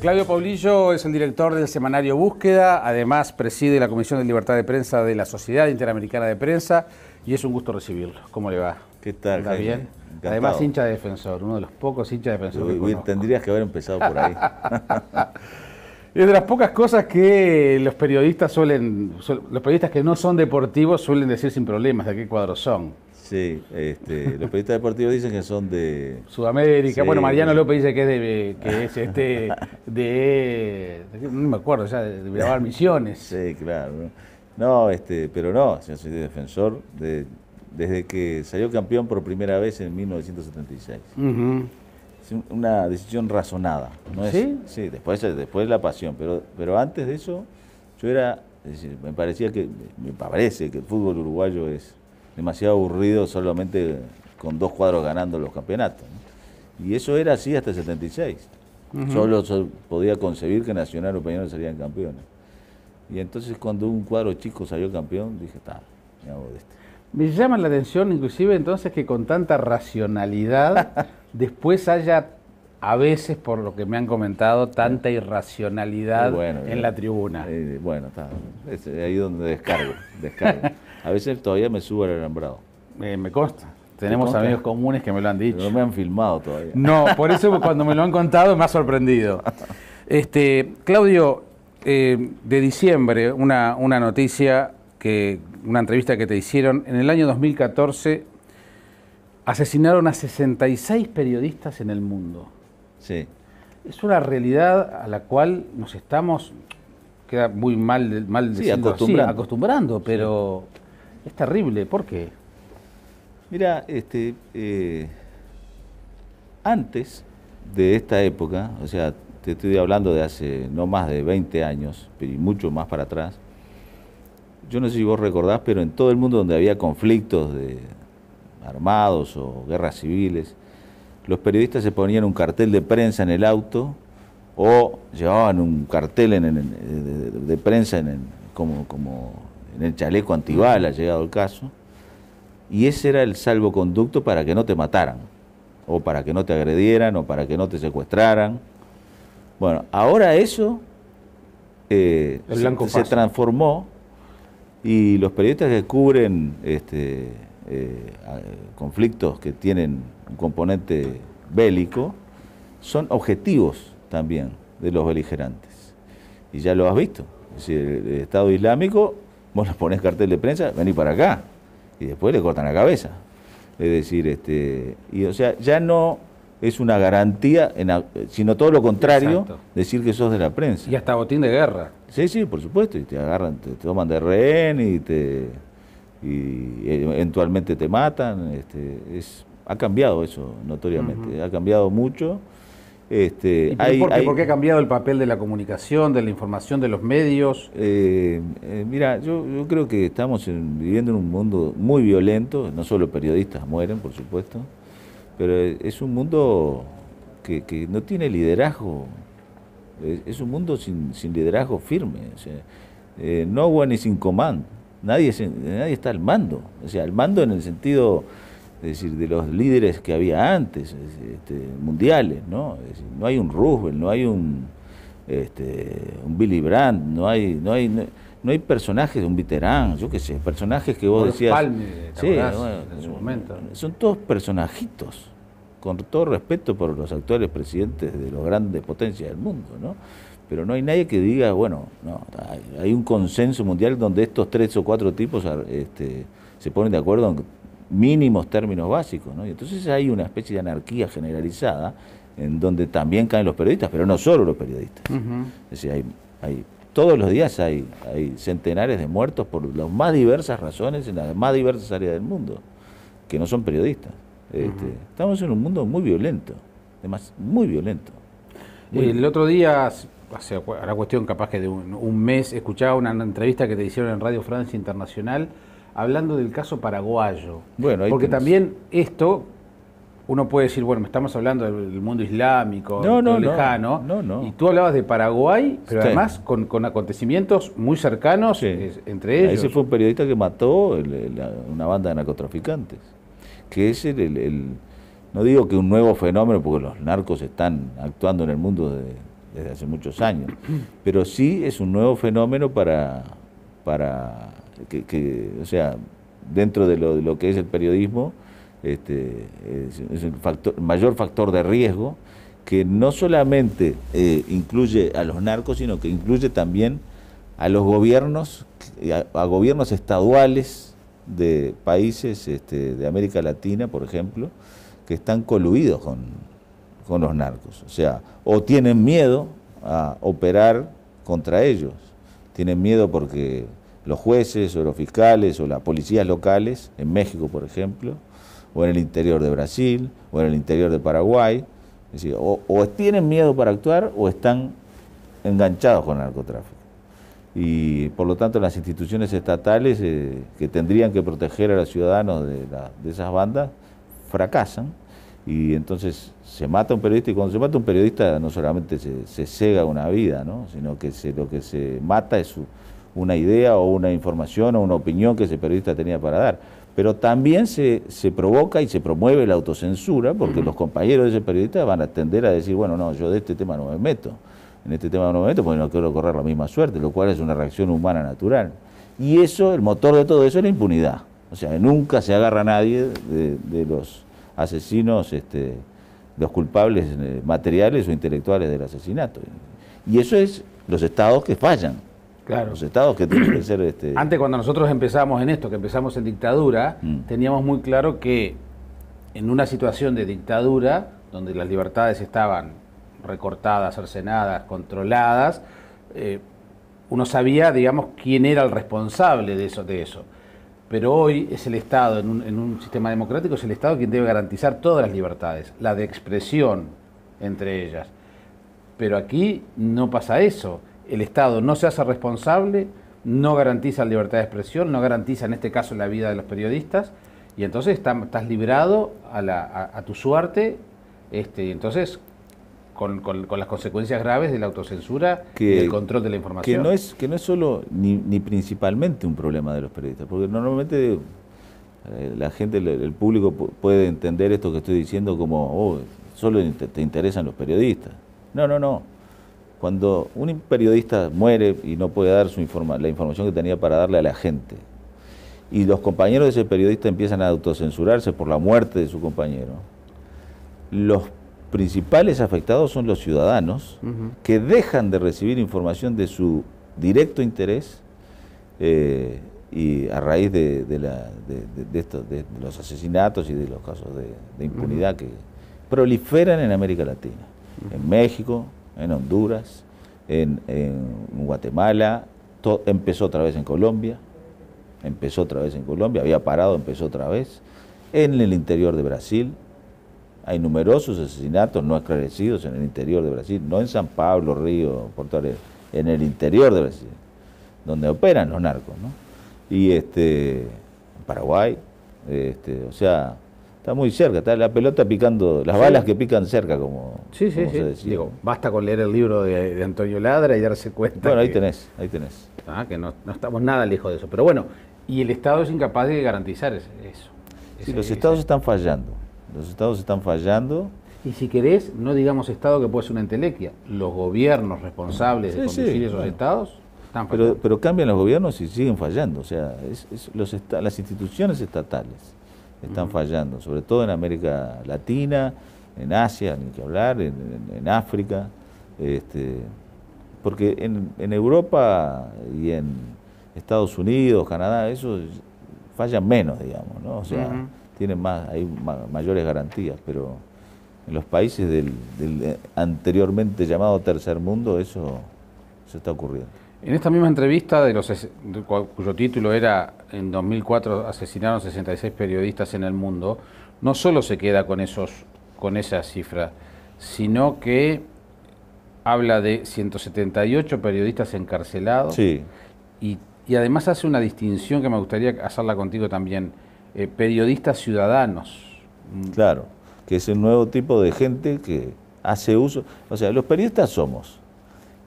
Claudio Paulillo es el director del semanario Búsqueda, además preside la Comisión de Libertad de Prensa de la Sociedad Interamericana de Prensa y es un gusto recibirlo. ¿Cómo le va? ¿Qué tal, ¿Está bien? Encantado. Además hincha de Defensor, uno de los pocos hinchas de Defensor que conozco. Tendrías que haber empezado por ahí. Es de las pocas cosas que los periodistas los periodistas que no son deportivos suelen decir sin problemas de qué cuadros son. Sí, los periodistas deportivos dicen que son de Sudamérica. Sí, bueno, Mariano López dice que no me acuerdo ya, de grabar Misiones. Sí, claro. No, pero no, yo soy de Defensor desde que salió campeón por primera vez en 1976. Es una decisión razonada, ¿no es? ¿Sí? Sí, después la pasión, pero antes de eso yo era, es decir, me parece que el fútbol uruguayo es demasiado aburrido solamente con 2 cuadros ganando los campeonatos, ¿no? Y eso era así hasta el 76. Solo podía concebir que Nacional o Peñarol salían campeones. Y entonces cuando un cuadro chico salió campeón, dije, me hago de este. Me llama la atención inclusive entonces que con tanta racionalidad después haya, a veces por lo que me han comentado, tanta irracionalidad en la tribuna. Bueno, está. Es ahí donde descargo. A veces todavía me subo al alambrado. Me consta. Tenemos amigos comunes que me lo han dicho. No me han filmado todavía. No, por eso cuando me lo han contado me ha sorprendido. Claudio, de diciembre, una noticia, una entrevista que te hicieron. En el año 2014 asesinaron a 66 periodistas en el mundo. Sí. Es una realidad a la cual nos estamos, queda muy mal acostumbrando, pero sí. Es terrible. ¿Por qué? Mira, antes de esta época, o sea, te estoy hablando de hace no más de 20 años, pero y mucho más para atrás, yo no sé si vos recordás, pero en todo el mundo donde había conflictos armados o guerras civiles, los periodistas se ponían un cartel de prensa en el auto o llevaban un cartel de prensa como en el chaleco antibala, llegado el caso, y ese era el salvoconducto para que no te mataran, o para que no te agredieran, o para que no te secuestraran. Bueno, ahora eso se transformó, y los periodistas que cubren conflictos que tienen un componente bélico son objetivos también de los beligerantes. Y ya lo has visto. Es decir, el Estado Islámico, vos le ponés cartel de prensa, vení para acá, y después le cortan la cabeza. Es decir, o sea, ya no es una garantía, sino todo lo contrario. Exacto. Decir que sos de la prensa. Y hasta botín de guerra. Sí, por supuesto, y te agarran, te toman de rehén y eventualmente te matan. Ha cambiado eso notoriamente, ha cambiado mucho. ¿Por qué ha cambiado el papel de la comunicación, de la información, de los medios? Mira, yo creo que estamos viviendo en un mundo muy violento. No solo periodistas mueren, por supuesto, pero es un mundo que no tiene liderazgo. Es un mundo sin liderazgo firme. O sea, no one is in command. Nadie está al mando. O sea, al mando en el sentido, es decir, de los líderes que había antes, mundiales, ¿no? Es decir, no hay un Roosevelt, no hay un Willy Brandt, no hay personajes de un Mitterrand, yo qué sé, personajes que vos decías. Palme, sí, en su momento. Son todos personajitos, con todo respeto por los actuales presidentes de las grandes potencias del mundo, ¿no? Pero no hay nadie que diga, bueno, no, hay un consenso mundial donde estos 3 o 4 tipos se ponen de acuerdo en mínimos términos básicos, ¿no? Y entonces hay una especie de anarquía generalizada en donde también caen los periodistas, pero no solo los periodistas. Es decir, todos los días hay centenares de muertos por las más diversas razones en las más diversas áreas del mundo, que no son periodistas. Estamos en un mundo muy violento, además muy violento. El otro día, a la cuestión capaz que de un mes, escuchaba una entrevista que te hicieron en Radio Francia Internacional hablando del caso paraguayo. Bueno, porque también esto, uno puede decir, bueno, estamos hablando del mundo islámico, lejano, y tú hablabas de Paraguay, pero sí, además con acontecimientos muy cercanos, sí, entre ellos. Ese fue un periodista que mató una banda de narcotraficantes, que es no digo que un nuevo fenómeno, porque los narcos están actuando en el mundo desde hace muchos años, pero sí es un nuevo fenómeno para o sea, dentro de lo que es el periodismo, es el mayor factor de riesgo, que no solamente incluye a los narcos, sino que incluye también a los gobiernos, a gobiernos estaduales de países de América Latina, por ejemplo, que están coluidos con los narcos. O sea, o tienen miedo a operar contra ellos, tienen miedo porque los jueces o los fiscales o las policías locales, en México por ejemplo, o en el interior de Brasil, o en el interior de Paraguay, es decir, o tienen miedo para actuar o están enganchados con el narcotráfico. Y por lo tanto las instituciones estatales que tendrían que proteger a los ciudadanos de esas bandas fracasan, y entonces se mata un periodista, y cuando se mata un periodista no solamente se cega una vida, ¿no? Sino que lo que se mata es una idea o una información o una opinión que ese periodista tenía para dar. Pero también se provoca y se promueve la autocensura, porque los compañeros de ese periodista van a tender a decir, bueno, no, yo de este tema no me meto, en este tema no me meto porque no quiero correr la misma suerte, lo cual es una reacción humana natural. Y eso, el motor de todo eso es la impunidad. O sea, nunca se agarra a nadie de los asesinos, los culpables materiales o intelectuales del asesinato. Y eso es los estados que fallan. Claro. Los estados que tienen que ser... Antes, cuando nosotros empezamos en esto, que empezamos en dictadura, teníamos muy claro que en una situación de dictadura, donde las libertades estaban recortadas, cercenadas, controladas, uno sabía, digamos, quién era el responsable de eso. Pero hoy es el Estado, en un sistema democrático, es el Estado quien debe garantizar todas las libertades, la de expresión entre ellas. Pero aquí no pasa eso. El Estado no se hace responsable, no garantiza la libertad de expresión, no garantiza en este caso la vida de los periodistas, y entonces estás librado a tu suerte, y entonces con las consecuencias graves de la autocensura y del control de la información. Que no es solo ni principalmente un problema de los periodistas, porque normalmente la gente, el público puede entender esto que estoy diciendo como, solo te interesan los periodistas. No. Cuando un periodista muere y no puede dar la información que tenía para darle a la gente, y los compañeros de ese periodista empiezan a autocensurarse por la muerte de su compañero, los principales afectados son los ciudadanos, que dejan de recibir información de su directo interés y a raíz de los asesinatos y de los casos de impunidad que proliferan en América Latina, en México, en Honduras, en Guatemala, empezó otra vez en Colombia, había parado, empezó otra vez, en el interior de Brasil. Hay numerosos asesinatos no esclarecidos en el interior de Brasil, no en San Pablo, Río, Porto Alegre, en el interior de Brasil, donde operan los narcos, ¿no? Y en Paraguay, o sea, está muy cerca, está la pelota picando, las balas que pican cerca, como se decía. Digo, basta con leer el libro de Antonio Ladra y darse cuenta. Bueno, ahí tenés. Que no estamos nada lejos de eso. Pero bueno, y el Estado es incapaz de garantizar eso. Sí, los estados están fallando. Los estados están fallando. Y si querés, no digamos Estado, que puede ser una entelequia. Los gobiernos responsables de conducir esos estados están fallando. Pero cambian los gobiernos y siguen fallando. O sea, las instituciones estatales están fallando, sobre todo en América Latina, en Asia, ni que hablar, en África, porque en Europa y en Estados Unidos, Canadá, eso fallan menos, digamos, ¿no? O sea, tienen hay mayores garantías, pero en los países del anteriormente llamado tercer mundo, eso se está ocurriendo. En esta misma entrevista, cuyo título era en 2004 asesinaron 66 periodistas en el mundo, no solo se queda con esa cifra, sino que habla de 178 periodistas encarcelados. Sí. Y además hace una distinción que me gustaría hacerla contigo también, periodistas ciudadanos. Claro, que es el nuevo tipo de gente que hace uso, o sea, los periodistas somos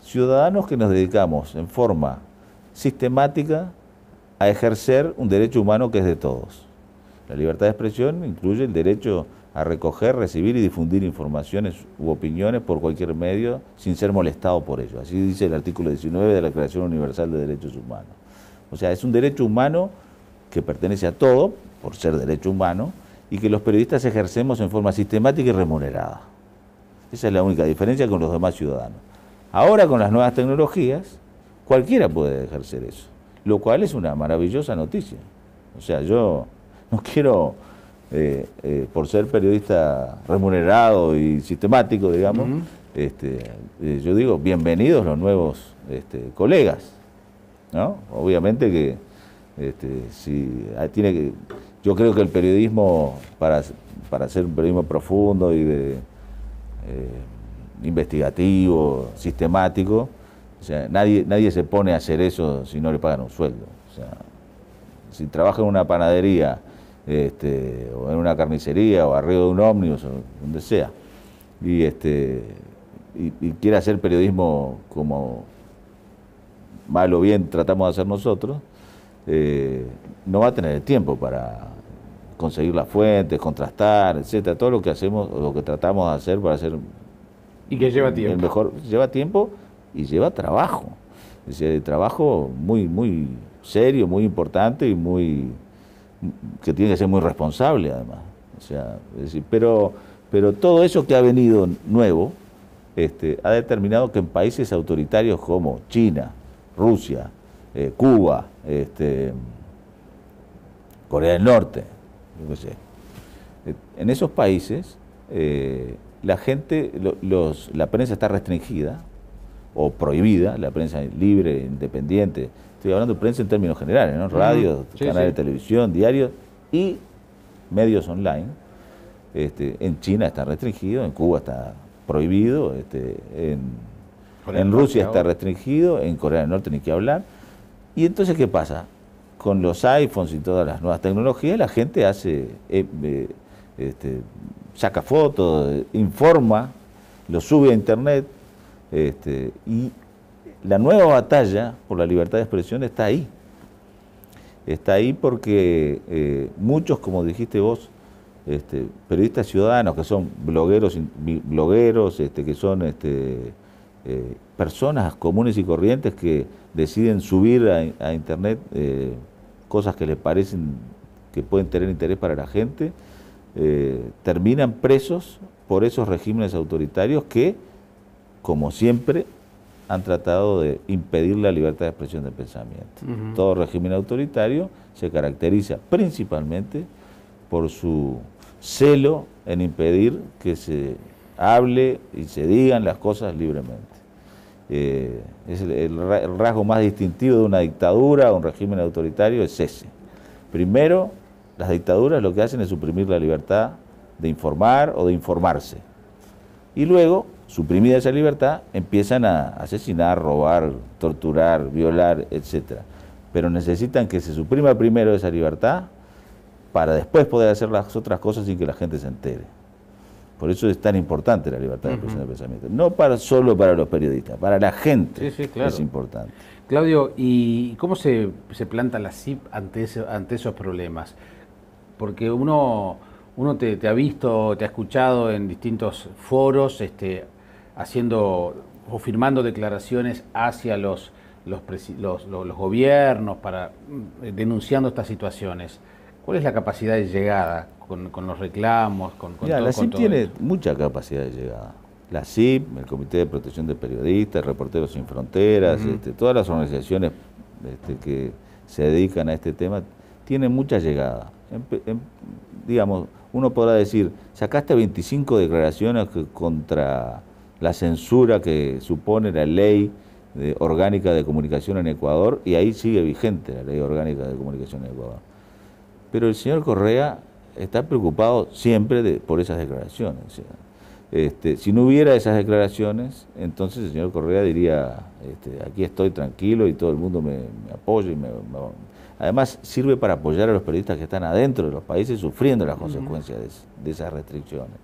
ciudadanos que nos dedicamos en forma sistemática a ejercer un derecho humano que es de todos. La libertad de expresión incluye el derecho a recoger, recibir y difundir informaciones u opiniones por cualquier medio sin ser molestado por ello. Así dice el artículo 19 de la Declaración Universal de Derechos Humanos. O sea, es un derecho humano que pertenece a todo, por ser derecho humano, y que los periodistas ejercemos en forma sistemática y remunerada. Esa es la única diferencia con los demás ciudadanos. Ahora, con las nuevas tecnologías, cualquiera puede ejercer eso, lo cual es una maravillosa noticia. O sea, yo no quiero, por ser periodista remunerado y sistemático, digamos, yo digo, bienvenidos los nuevos colegas, ¿no? Obviamente que yo creo que el periodismo, para hacer un periodismo profundo y investigativo, sistemático, o sea, nadie se pone a hacer eso si no le pagan un sueldo. O sea, si trabaja en una panadería, o en una carnicería, o arriba de un ómnibus, o donde sea, y quiere hacer periodismo como mal o bien tratamos de hacer nosotros, no va a tener el tiempo para conseguir las fuentes, contrastar, etcétera, todo lo que hacemos, lo que tratamos de hacer para hacer y que lleva tiempo. El mejor, lleva tiempo y lleva trabajo. Es decir, trabajo muy serio, muy importante y que tiene que ser muy responsable además. O sea, es decir, pero todo eso que ha venido nuevo ha determinado que en países autoritarios como China, Rusia, Cuba, Corea del Norte, yo qué sé, en esos países la gente, la prensa está restringida o prohibida, la prensa libre, independiente. Estoy hablando de prensa en términos generales, ¿no? Radio, canales de televisión, diarios y medios online. En China está restringido, en Cuba está prohibido, en Rusia está restringido, en Corea del Norte ni que hablar. Y entonces, ¿qué pasa? Con los iPhones y todas las nuevas tecnologías, la gente saca fotos, informa, lo sube a internet, y la nueva batalla por la libertad de expresión está ahí. Está ahí porque muchos, como dijiste vos, periodistas ciudadanos que son blogueros, que son personas comunes y corrientes que deciden subir a internet cosas que les parecen que pueden tener interés para la gente, terminan presos por esos regímenes autoritarios que, como siempre, han tratado de impedir la libertad de expresión del pensamiento. Todo régimen autoritario se caracteriza principalmente por su celo en impedir que se hable y se digan las cosas libremente. Es el rasgo más distintivo de una dictadura o un régimen autoritario es ese. Primero, las dictaduras lo que hacen es suprimir la libertad de informar o de informarse. Y luego, suprimida esa libertad, empiezan a asesinar, robar, torturar, violar, etc. Pero necesitan que se suprima primero esa libertad para después poder hacer las otras cosas sin que la gente se entere. Por eso es tan importante la libertad de expresión del pensamiento. No solo para los periodistas, para la gente claro. Es importante. Claudio, ¿y cómo se planta la CIP ante esos problemas? Porque uno te ha visto, te ha escuchado en distintos foros haciendo o firmando declaraciones hacia los gobiernos denunciando estas situaciones. ¿Cuál es la capacidad de llegada con los reclamos? La CIP tiene mucha capacidad de llegada. La CIP, el Comité de Protección de Periodistas, Reporteros Sin Fronteras, todas las organizaciones que se dedican a este tema, tienen mucha llegada. Digamos, uno podrá decir, sacaste 25 declaraciones contra la censura que supone la ley orgánica de comunicación en Ecuador, y ahí sigue vigente la ley orgánica de comunicación en Ecuador. Pero el señor Correa está preocupado siempre por esas declaraciones. O sea, si no hubiera esas declaraciones, entonces el señor Correa diría, aquí estoy tranquilo y todo el mundo me apoya. Además, sirve para apoyar a los periodistas que están adentro de los países sufriendo las consecuencias de esas restricciones.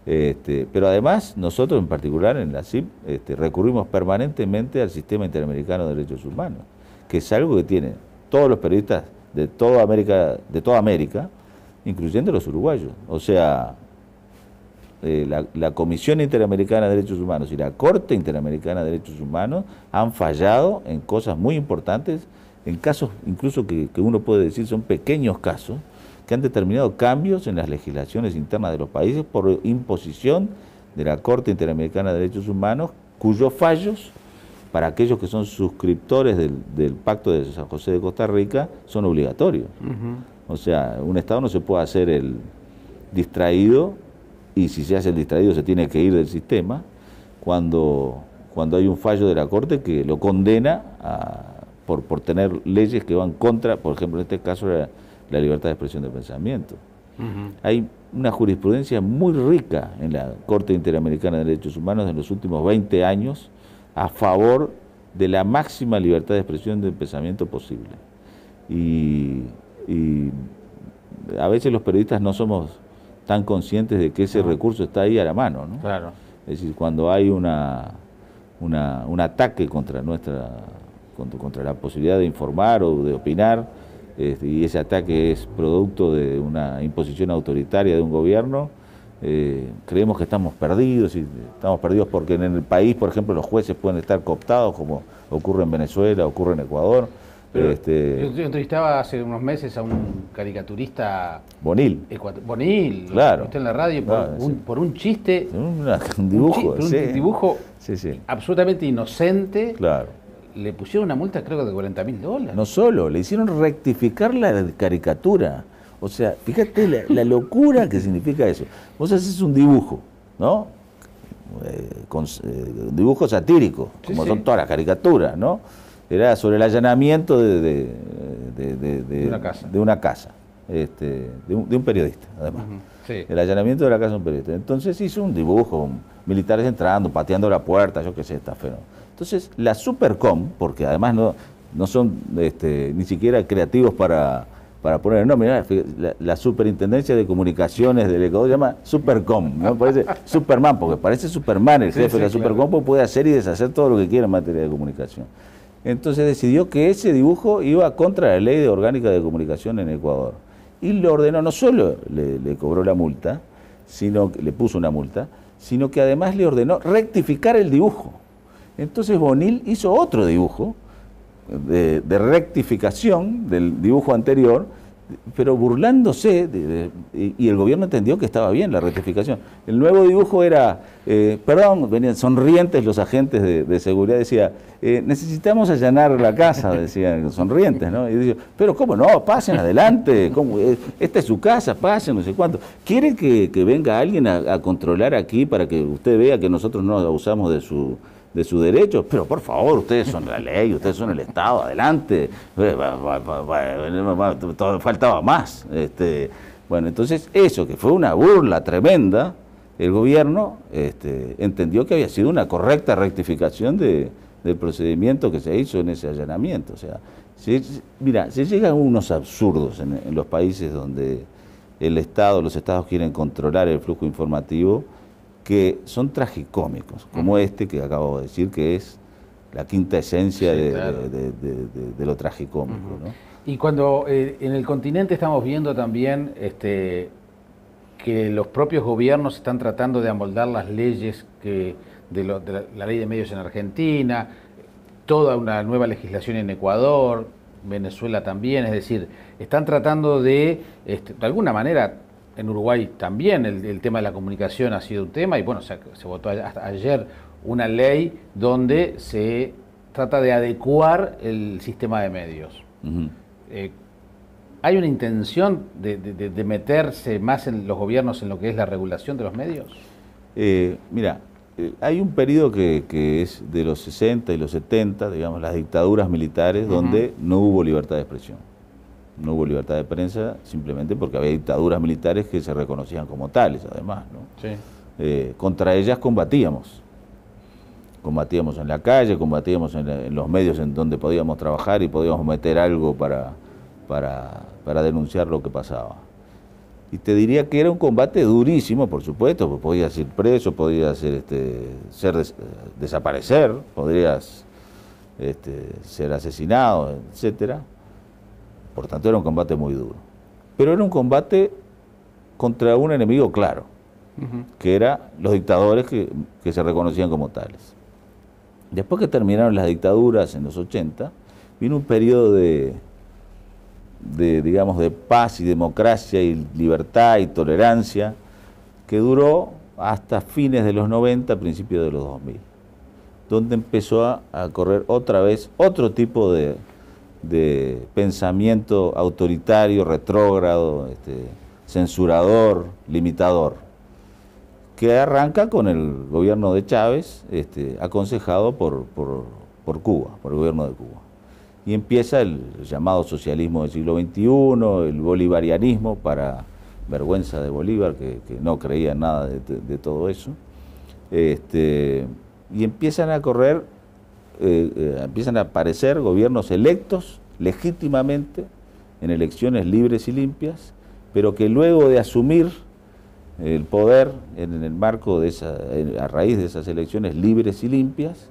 Pero además, nosotros en particular en la CIP recurrimos permanentemente al Sistema Interamericano de Derechos Humanos, que es algo que tienen todos los periodistas de toda América, incluyendo los uruguayos. O sea, la Comisión Interamericana de Derechos Humanos y la Corte Interamericana de Derechos Humanos han fallado en cosas muy importantes, en casos incluso que uno puede decir son pequeños casos, que han determinado cambios en las legislaciones internas de los países por imposición de la Corte Interamericana de Derechos Humanos, cuyos fallos, para aquellos que son suscriptores del Pacto de San José de Costa Rica, son obligatorios. O sea, un Estado no se puede hacer el distraído, y si se hace el distraído se tiene que ir del sistema, cuando hay un fallo de la Corte que lo condena por tener leyes que van contra, por ejemplo, en este caso, la libertad de expresión de pensamiento. Hay una jurisprudencia muy rica en la Corte Interamericana de Derechos Humanos en los últimos 20 años a favor de la máxima libertad de expresión del pensamiento posible. Y a veces los periodistas no somos tan conscientes de que ese recurso está ahí a la mano, ¿no? Claro. Es decir, cuando hay un ataque contra la posibilidad de informar o de opinar, y ese ataque es producto de una imposición autoritaria de un gobierno, creemos que estamos perdidos, y estamos perdidos porque en el país, por ejemplo, los jueces pueden estar cooptados, como ocurre en Venezuela, ocurre en Ecuador. Yo entrevistaba hace unos meses a un caricaturista Bonil, claro, está en la radio, por un chiste, un dibujo, un dibujo sí. absolutamente inocente. Claro. Le pusieron una multa, creo que de $40.000. No solo, le hicieron rectificar la caricatura. O sea, fíjate la locura que significa eso. Vos haces un dibujo, ¿no? Un dibujo satírico, como son todas las caricaturas, ¿no? Era sobre el allanamiento de una casa, de un periodista, además. Sí. El allanamiento de la casa de un periodista. Entonces hizo un dibujo, militares entrando, pateando la puerta, yo qué sé, está feo. Entonces la Supercom, porque además no son ni siquiera creativos para poner el nombre, la Superintendencia de Comunicaciones del Ecuador se llama Supercom, ¿no? Parece Superman, porque parece Superman el jefe de la Supercom, claro. Puede hacer y deshacer todo lo que quiera en materia de comunicación. Entonces decidió que ese dibujo iba contra la ley orgánica de comunicación en Ecuador. Y le ordenó, no solo le cobró la multa, sino que le puso una multa, sino que además le ordenó rectificar el dibujo. Entonces Bonil hizo otro dibujo de rectificación del dibujo anterior, pero burlándose, y el gobierno entendió que estaba bien la rectificación. El nuevo dibujo era, venían sonrientes los agentes de seguridad, decía, necesitamos allanar la casa, decían sonrientes, ¿no? Y decía, pero ¿cómo no? Pasen adelante, ¿cómo? Esta es su casa, pasen, no sé cuánto. ¿Quiere que venga alguien a controlar aquí para que usted vea que nosotros no abusamos de su derecho? Pero por favor, ustedes son la ley, ustedes son el Estado, adelante. Faltaba más. Bueno, entonces eso, que fue una burla tremenda, el gobierno entendió que había sido una correcta rectificación del procedimiento que se hizo en ese allanamiento. O sea, mira, se llegan unos absurdos en los países donde los estados quieren controlar el flujo informativo, que son tragicómicos, como este que acabo de decir, que es la quinta esencia de lo tragicómico, ¿no? Y cuando en el continente estamos viendo también que los propios gobiernos están tratando de amoldar las leyes de la ley de medios en Argentina, toda una nueva legislación en Ecuador, Venezuela también, es decir, están tratando de alguna manera. En Uruguay también el tema de la comunicación ha sido un tema, y bueno, se votó hasta ayer una ley donde se trata de adecuar el sistema de medios. ¿Hay una intención de meterse más en los gobiernos en lo que es la regulación de los medios? Mira, hay un periodo que es de los 60 y los 70, digamos, las dictaduras militares, donde no hubo libertad de expresión. No hubo libertad de prensa simplemente porque había dictaduras militares que se reconocían como tales, además, ¿no? Sí. Contra ellas combatíamos en la calle, combatíamos en los medios en donde podíamos trabajar y podíamos meter algo para denunciar lo que pasaba. Y te diría que era un combate durísimo, por supuesto, porque podías ir preso, podías desaparecer, podrías ser asesinado, etcétera. Por tanto, era un combate muy duro. Pero era un combate contra un enemigo claro. que eran los dictadores que se reconocían como tales. Después que terminaron las dictaduras en los 80, vino un periodo digamos, de paz y democracia y libertad y tolerancia que duró hasta fines de los 90, principios de los 2000, donde empezó a correr otra vez otro tipo de pensamiento autoritario, retrógrado, censurador, limitador, que arranca con el gobierno de Chávez, aconsejado por Cuba, por el gobierno de Cuba. Y empieza el llamado socialismo del siglo XXI, el bolivarianismo, para vergüenza de Bolívar, que no creía en nada de todo eso. Y empiezan a correr, empiezan a aparecer gobiernos electos legítimamente, en elecciones libres y limpias, pero que luego de asumir el poder en el marco de a raíz de esas elecciones libres y limpias,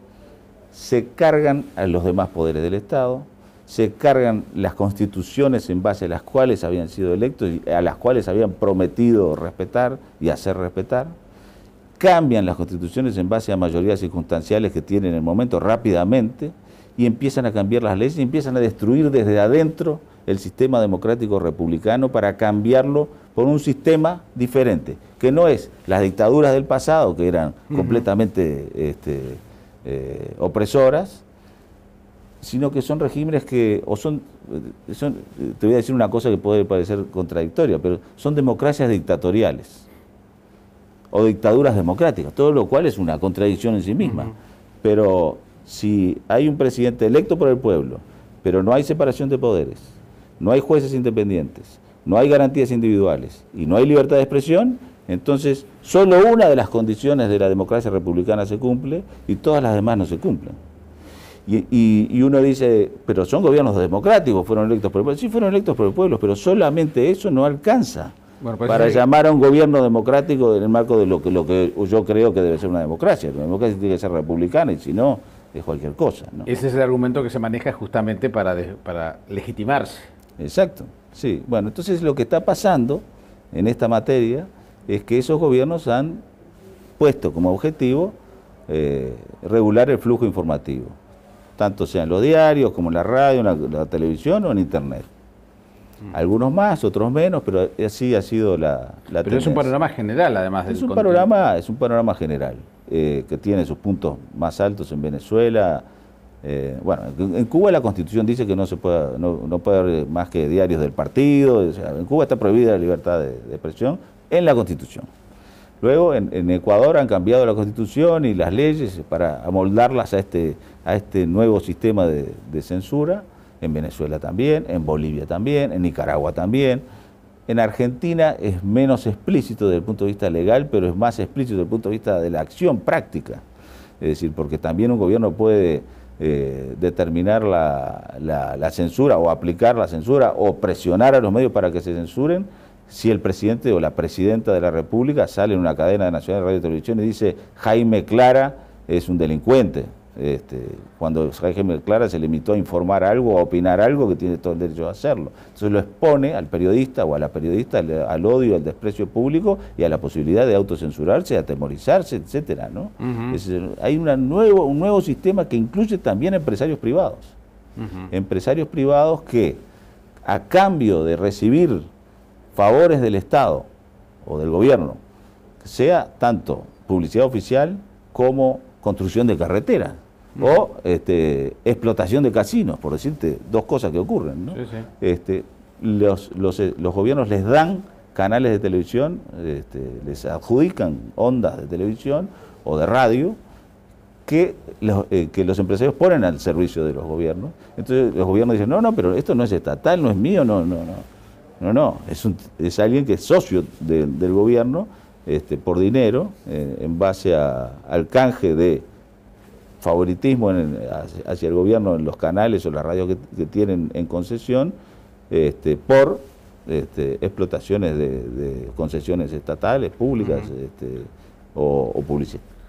se cargan a los demás poderes del Estado, se cargan las constituciones en base a las cuales habían sido electos y a las cuales habían prometido respetar y hacer respetar, cambian las constituciones en base a mayorías circunstanciales que tienen en el momento rápidamente y empiezan a cambiar las leyes y empiezan a destruir desde adentro el sistema democrático republicano para cambiarlo por un sistema diferente, que no es las dictaduras del pasado, que eran completamente opresoras, sino que son regímenes que, te voy a decir una cosa que puede parecer contradictoria, pero son democracias dictatoriales o dictaduras democráticas, todo lo cual es una contradicción en sí misma. Pero si hay un presidente electo por el pueblo, pero no hay separación de poderes, no hay jueces independientes, no hay garantías individuales y no hay libertad de expresión, entonces solo una de las condiciones de la democracia republicana se cumple y todas las demás no se cumplen. Y uno dice, pero son gobiernos democráticos, fueron electos por el pueblo. Sí, fueron electos por el pueblo, pero solamente eso no alcanza para llamar a un gobierno democrático en el marco de lo que yo creo que debe ser una democracia. La democracia tiene que ser republicana y si no, es cualquier cosa, ¿no? Ese es el argumento que se maneja justamente para legitimarse. Exacto, sí. Bueno, entonces lo que está pasando en esta materia es que esos gobiernos han puesto como objetivo regular el flujo informativo, tanto sea en los diarios, como en la radio, en la televisión o en internet. Algunos más, otros menos, pero así ha sido la Pero tendencia. es un panorama general, además del Es un panorama general, que tiene sus puntos más altos en Venezuela. Bueno, en Cuba la Constitución dice que no puede haber más que diarios del partido. O sea, en Cuba está prohibida la libertad de expresión en la Constitución. Luego en Ecuador han cambiado la Constitución y las leyes para amoldarlas a este nuevo sistema de censura. En Venezuela también, en Bolivia también, en Nicaragua también. En Argentina es menos explícito desde el punto de vista legal, pero es más explícito desde el punto de vista de la acción práctica. Es decir, porque también un gobierno puede determinar la censura o aplicar la censura o presionar a los medios para que se censuren si el presidente o la presidenta de la República sale en una cadena nacional de radio y televisión y dice Jaime Clara es un delincuente. Cuando Jaime Clara se limitó a informar algo o a opinar algo que tiene todo el derecho a hacerlo. Entonces lo expone al periodista o a la periodista al odio, al desprecio público y a la posibilidad de autocensurarse, de atemorizarse, etcétera, ¿no? Hay un nuevo sistema que incluye también empresarios privados. Empresarios privados que, a cambio de recibir favores del Estado o del gobierno, sea tanto publicidad oficial como construcción de carreteras o explotación de casinos, por decirte dos cosas que ocurren, ¿no? Los gobiernos les dan canales de televisión, les adjudican ondas de televisión o de radio que los empresarios ponen al servicio de los gobiernos. Entonces los gobiernos dicen, no, pero esto no es estatal, no es mío, no, es alguien que es socio del gobierno por dinero, en base al canje de favoritismo hacia el gobierno en los canales o las radios que tienen en concesión, por explotaciones de concesiones estatales, públicas, o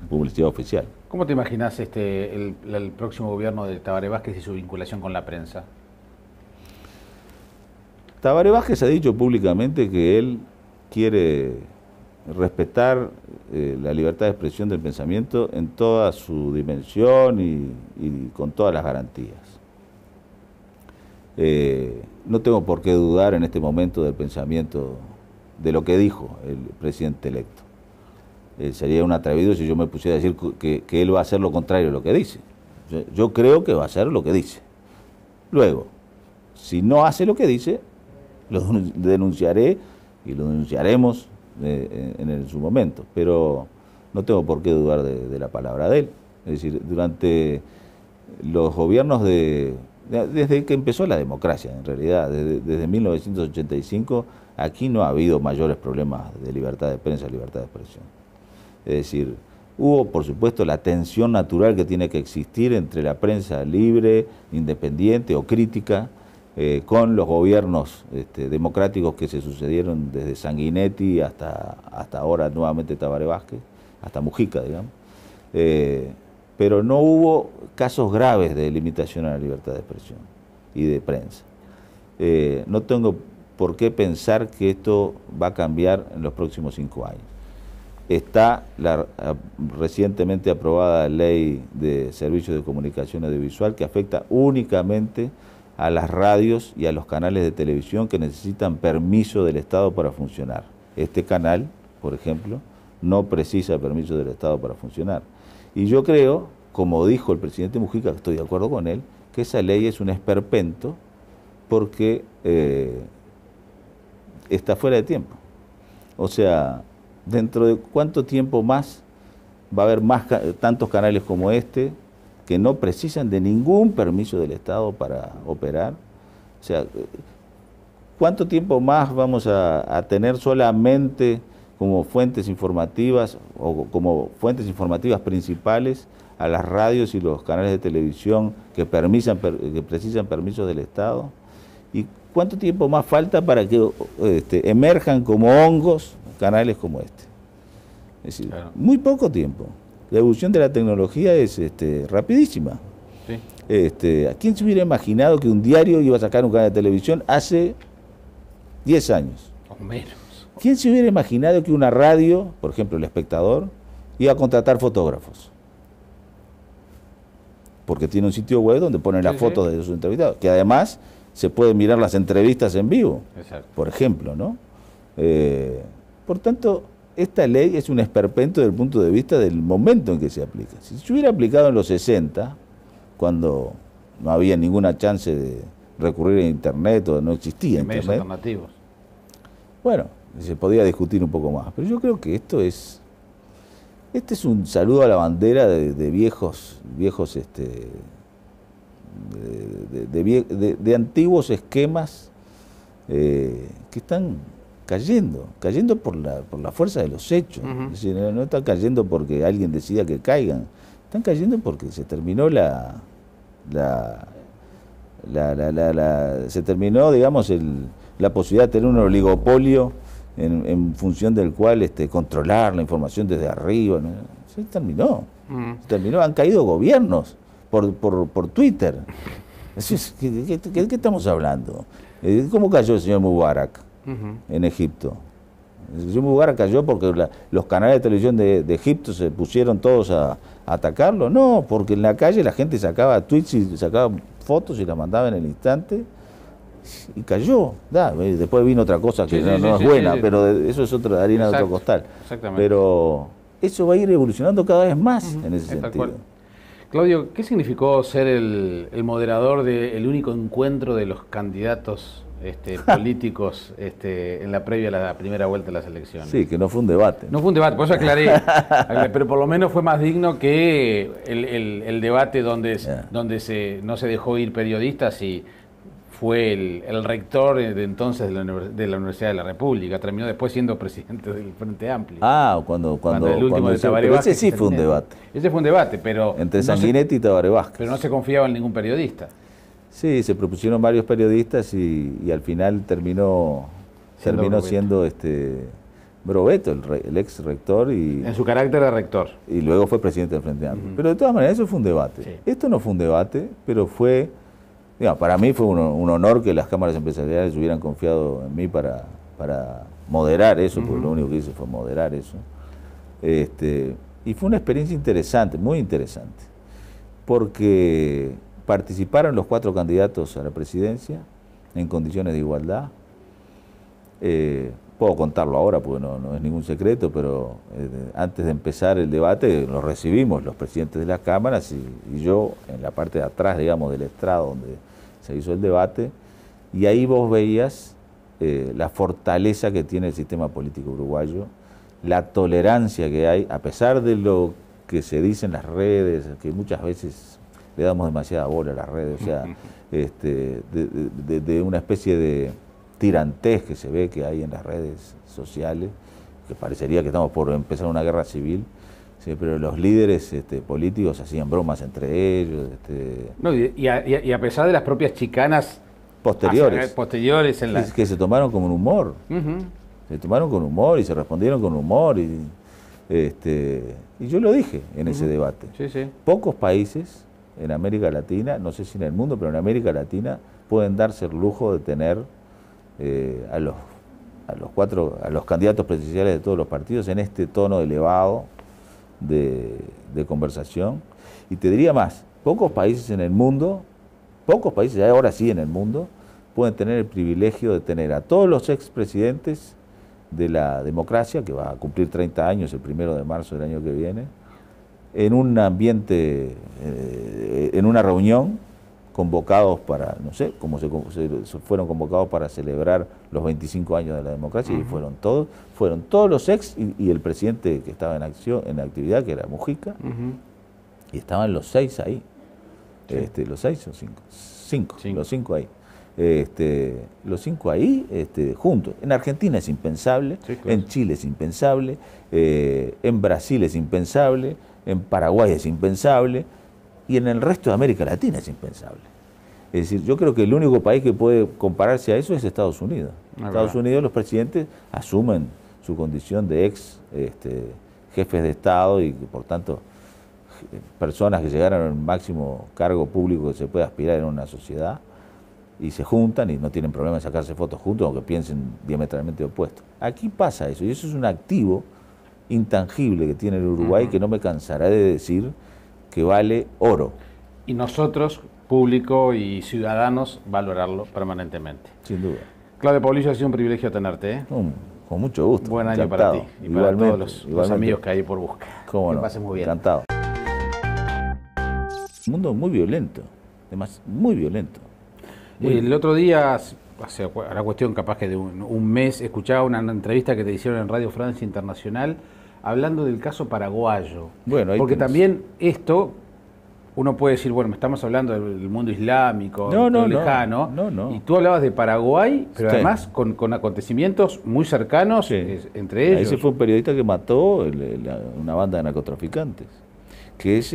publicidad oficial. ¿Cómo te imaginas el próximo gobierno de Tabaré Vázquez y su vinculación con la prensa? Tabaré Vázquez ha dicho públicamente que él quiere respetar la libertad de expresión del pensamiento en toda su dimensión y con todas las garantías. No tengo por qué dudar en este momento del pensamiento, de lo que dijo el presidente electo. Sería un atrevido si yo me pusiera a decir que él va a hacer lo contrario de lo que dice. Yo creo que va a hacer lo que dice. Luego, si no hace lo que dice, lo denunciaré y lo denunciaremos en su momento, pero no tengo por qué dudar de la palabra de él. Es decir, durante los gobiernos desde que empezó la democracia, en realidad, desde 1985, aquí no ha habido mayores problemas de libertad de prensa, libertad de expresión. Es decir, hubo, por supuesto, la tensión natural que tiene que existir entre la prensa libre, independiente o crítica, con los gobiernos democráticos que se sucedieron desde Sanguinetti hasta ahora nuevamente Tabaré Vázquez, hasta Mujica, digamos. Pero no hubo casos graves de limitación a la libertad de expresión y de prensa. No tengo por qué pensar que esto va a cambiar en los próximos 5 años. Está la recientemente aprobada ley de servicios de comunicación audiovisual que afecta únicamente a las radios y a los canales de televisión que necesitan permiso del Estado para funcionar. Este canal, por ejemplo, no precisa permiso del Estado para funcionar. Y yo creo, como dijo el presidente Mujica, que estoy de acuerdo con él, que esa ley es un esperpento porque está fuera de tiempo. O sea, dentro de cuánto tiempo más va a haber tantos canales como este que no precisan de ningún permiso del Estado para operar. O sea, ¿cuánto tiempo más vamos a tener solamente como fuentes informativas o como fuentes informativas principales a las radios y los canales de televisión que precisan permisos del Estado? ¿Y cuánto tiempo más falta para que emerjan como hongos canales como este? Es decir, claro, muy poco tiempo. La evolución de la tecnología es rapidísima. Sí. ¿Quién se hubiera imaginado que un diario iba a sacar un canal de televisión hace 10 años? O menos. ¿Quién se hubiera imaginado que una radio, por ejemplo El Espectador, iba a contratar fotógrafos? Porque tiene un sitio web donde ponen las fotos de sus entrevistados, que además se pueden mirar las entrevistas en vivo. Exacto. Por ejemplo, ¿no? Por tanto, esta ley es un esperpento desde el punto de vista del momento en que se aplica. Si se hubiera aplicado en los 60, cuando no había ninguna chance de recurrir a Internet o no existía Internet, medios alternativos, bueno, se podía discutir un poco más. Pero yo creo que este es un saludo a la bandera de viejos de antiguos esquemas que están cayendo por la fuerza de los hechos. Es decir, no están cayendo porque alguien decida que caigan, están cayendo porque se terminó se terminó, digamos, la posibilidad de tener un oligopolio en función del cual controlar la información desde arriba, ¿no? Se terminó. Se terminó, han caído gobiernos por Twitter. ¿Qué estamos hablando? ¿Cómo cayó el señor Mubarak en Egipto? El señor Mubarak cayó porque los canales de televisión de Egipto se pusieron todos a atacarlo. No, porque en la calle la gente sacaba tweets y sacaba fotos y las mandaba en el instante y cayó. Después vino otra cosa que no es buena, pero eso es otra harina de otro costal. Exactamente. Pero eso va a ir evolucionando cada vez más en ese sentido. Claudio, ¿qué significó ser el moderador del único encuentro de los candidatos políticos en la previa a la primera vuelta de las elecciones? Sí, que no fue un debate. No fue un debate, por eso aclaré, pero por lo menos fue más digno que el debate donde no se dejó ir periodistas y fue el rector de entonces de la Universidad de la República, terminó después siendo presidente del Frente Amplio. Cuando el último de Tabaré Vázquez. Ese sí fue un debate. Ese fue un debate, pero entre Sanguinetti y Tabaré Vázquez. Pero no se confiaba en ningún periodista. Sí, se propusieron varios periodistas y al final terminó siendo Brovetto, el ex rector. En su carácter de rector. Y luego fue presidente del Frente Amplio. Pero de todas maneras, eso fue un debate. Sí. Esto no fue un debate, pero fue... para mí fue un honor que las cámaras empresariales hubieran confiado en mí para moderar eso, porque lo único que hice fue moderar eso. Y fue una experiencia interesante, muy interesante, porque participaron los 4 candidatos a la presidencia en condiciones de igualdad. Puedo contarlo ahora porque no es ningún secreto, pero antes de empezar el debate los recibimos los presidentes de las cámaras y yo en la parte de atrás, digamos, del estrado donde se hizo el debate, y ahí vos veías la fortaleza que tiene el sistema político uruguayo, la tolerancia que hay, a pesar de lo que se dice en las redes, que muchas veces le damos demasiada bola a las redes, o sea, de una especie de tirantez que se ve que hay en las redes sociales, que parecería que estamos por empezar una guerra civil, sí, pero los líderes políticos hacían bromas entre ellos. No, y a pesar de las propias chicanas posteriores en que se tomaron como un humor, se tomaron con humor y se respondieron con humor, y yo lo dije en ese debate. Sí, sí. Pocos países en América Latina, no sé si en el mundo, pero en América Latina pueden darse el lujo de tener a los candidatos presidenciales de todos los partidos en este tono elevado de conversación. Y te diría más, pocos países en el mundo, ahora sí en el mundo, pueden tener el privilegio de tener a todos los expresidentes de la democracia, que va a cumplir 30 años el 1 de marzo del año que viene, en un ambiente, en una reunión, convocados para, no sé, como se fueron convocados para celebrar los 25 años de la democracia, y fueron todos los ex y el presidente que estaba en actividad, que era Mujica, y estaban los 6 ahí, los 6 o 5, los 5 ahí. Los 5 ahí juntos. En Argentina es impensable, sí, claro. En Chile es impensable, en Brasil es impensable, en Paraguay es impensable, y en el resto de América Latina es impensable. Es decir, yo creo que el único país que puede compararse a eso es Estados Unidos. En Estados Unidos los presidentes asumen su condición de ex jefes de Estado y por tanto personas que llegaron al máximo cargo público que se puede aspirar en una sociedad, y se juntan y no tienen problema en sacarse fotos juntos, aunque piensen diametralmente opuestos. Aquí pasa eso, y eso es un activo intangible que tiene el Uruguay, que no me cansaré de decir que vale oro. Y nosotros, público y ciudadanos, valorarlo permanentemente. Sin duda. Claudio Paulillo, ha sido un privilegio tenerte. Con mucho gusto. Buen año para ti y para todos los amigos que hay por busca. Cómo no. Que pases muy bien. Encantado. Un mundo muy violento, muy violento. El otro día, hará cuestión capaz que de un mes, escuchaba una entrevista que te hicieron en Radio Francia Internacional hablando del caso paraguayo. Bueno, porque también esto, uno puede decir, bueno, estamos hablando del mundo islámico, lejano, y tú hablabas de Paraguay, pero sí, además con acontecimientos muy cercanos, sí, entre ellos. Ese fue un periodista que mató una banda de narcotraficantes, que es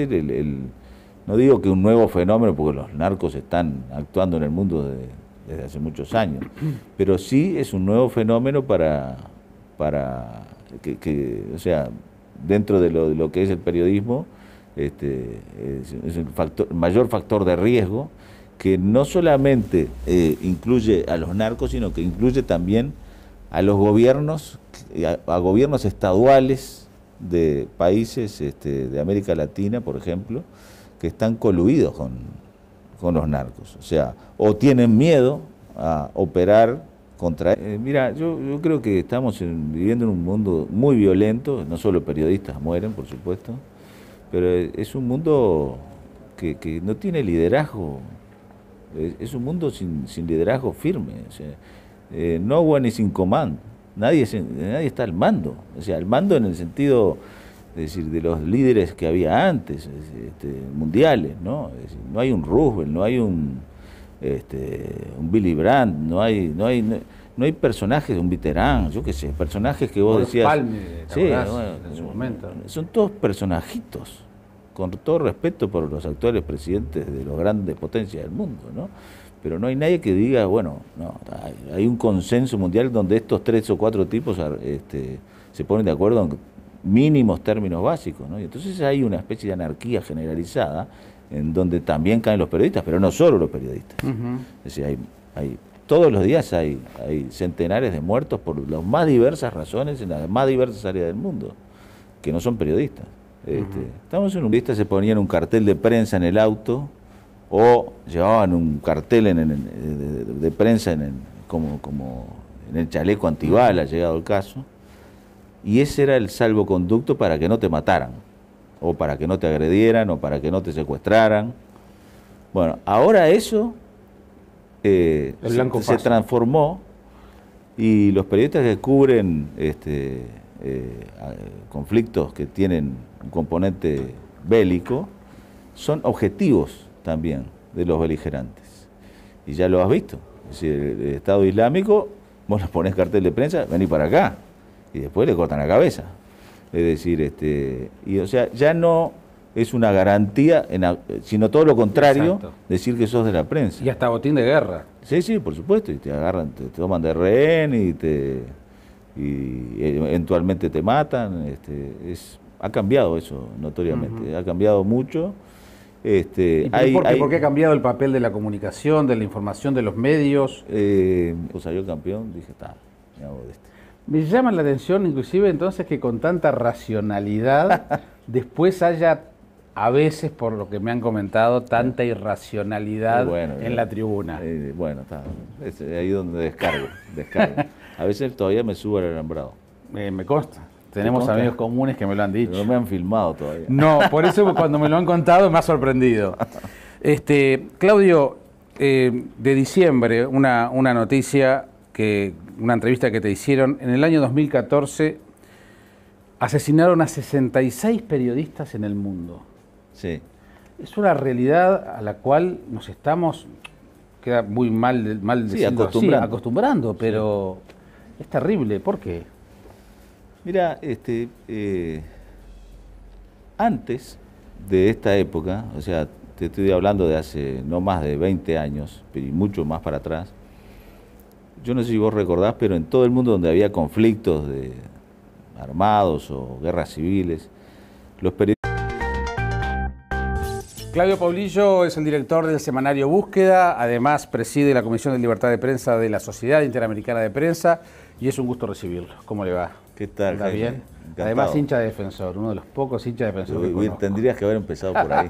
no digo que un nuevo fenómeno, porque los narcos están actuando en el mundo desde hace muchos años, pero sí es un nuevo fenómeno para o sea, dentro de lo que es el periodismo, es el mayor factor de riesgo, que no solamente incluye a los narcos, sino que incluye también a los gobiernos, a gobiernos estaduales de países de América Latina, por ejemplo, que están coluidos con los narcos, o sea, o tienen miedo a operar contra... mira, yo creo que estamos viviendo en un mundo muy violento, no solo periodistas mueren, por supuesto, pero es un mundo que no tiene liderazgo, es un mundo sin liderazgo firme, o sea, no one is in command, nadie está al mando, o sea, al mando en el sentido, es decir, de los líderes que había antes, mundiales, ¿no? Es decir, no hay un Roosevelt, no hay un Willy Brandt, no hay personajes de un Mitterrand, yo qué sé, personajes que vos decías... Palme, sí, bueno, en su momento. Son todos personajitos, con todo respeto por los actuales presidentes de las grandes potencias del mundo, ¿no? Pero no hay nadie que diga, bueno, no, hay un consenso mundial donde estos 3 o 4 tipos se ponen de acuerdo en mínimos términos básicos, ¿no? Y entonces hay una especie de anarquía generalizada en donde también caen los periodistas, pero no solo los periodistas. Es decir, hay todos los días hay centenares de muertos por las más diversas razones en las más diversas áreas del mundo, que no son periodistas. Estamos en un periodista se ponían un cartel de prensa en el auto o llevaban un cartel de prensa como en el chaleco antibala, llegado el caso, y ese era el salvoconducto para que no te mataran, o para que no te agredieran, o para que no te secuestraran. Bueno, ahora eso se transformó, y los periodistas que cubren conflictos que tienen un componente bélico son objetivos también de los beligerantes. Y ya lo has visto. Es decir, el Estado Islámico, vos le ponés cartel de prensa, vení para acá, y después le cortan la cabeza. Es decir, y o sea, ya no es una garantía, sino todo lo contrario, exacto, decir que sos de la prensa. Y hasta botín de guerra. Sí, sí, por supuesto, y te agarran, te toman de rehén y eventualmente te matan. Ha cambiado eso notoriamente, ha cambiado mucho. ¿Por qué ha cambiado el papel de la comunicación, de la información, de los medios? Pues salió campeón, dije, me hago de esto. Me llama la atención inclusive entonces que con tanta racionalidad después haya, a veces por lo que me han comentado, tanta irracionalidad en la tribuna. Bueno, es ahí donde descargo. A veces todavía me subo al alambrado. Me consta. Tenemos amigos comunes que me lo han dicho. No me han filmado todavía. No, por eso cuando me lo han contado me ha sorprendido. Claudio, de diciembre, una noticia, una entrevista que te hicieron. En el año 2014 asesinaron a 66 periodistas en el mundo. Sí. Es una realidad a la cual nos estamos, queda muy mal acostumbrando, pero sí, es terrible. ¿Por qué? Mira, antes de esta época, o sea, te estoy hablando de hace no más de 20 años, y mucho más para atrás, yo no sé si vos recordás, pero en todo el mundo donde había conflictos armados o guerras civiles, los periodistas... Claudio Paulillo es el director del semanario Búsqueda, además preside la Comisión de Libertad de Prensa de la Sociedad Interamericana de Prensa, y es un gusto recibirlo. ¿Cómo le va? ¿Qué tal, ¿Está bien? Encantado. Además hincha de Defensor, uno de los pocos hinchas de Defensor que conozco. Tendrías que haber empezado por ahí.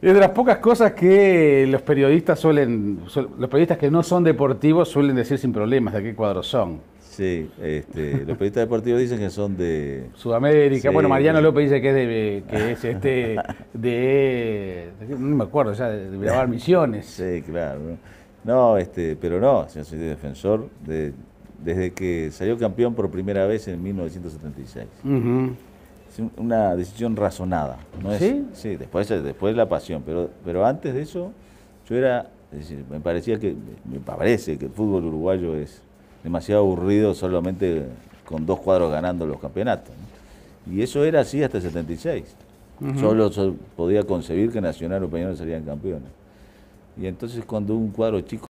Es de las pocas cosas que los periodistas los periodistas que no son deportivos suelen decir sin problemas de qué cuadros son. Sí, los periodistas deportivos dicen que son de... Sudamérica. Sí, bueno, Mariano López dice que no me acuerdo ya, de grabar Misiones. Sí, claro. No, pero no, yo soy Defensor desde que salió campeón por primera vez en 1976. Es una decisión razonada, ¿no es? ¿Sí? Sí, después la pasión, pero antes de eso yo era, es decir, me parece que el fútbol uruguayo es demasiado aburrido solamente con 2 cuadros ganando los campeonatos, ¿no? Y eso era así hasta el 76. Solo podía concebir que Nacional o Peñarol salían campeones. Y entonces cuando un cuadro chico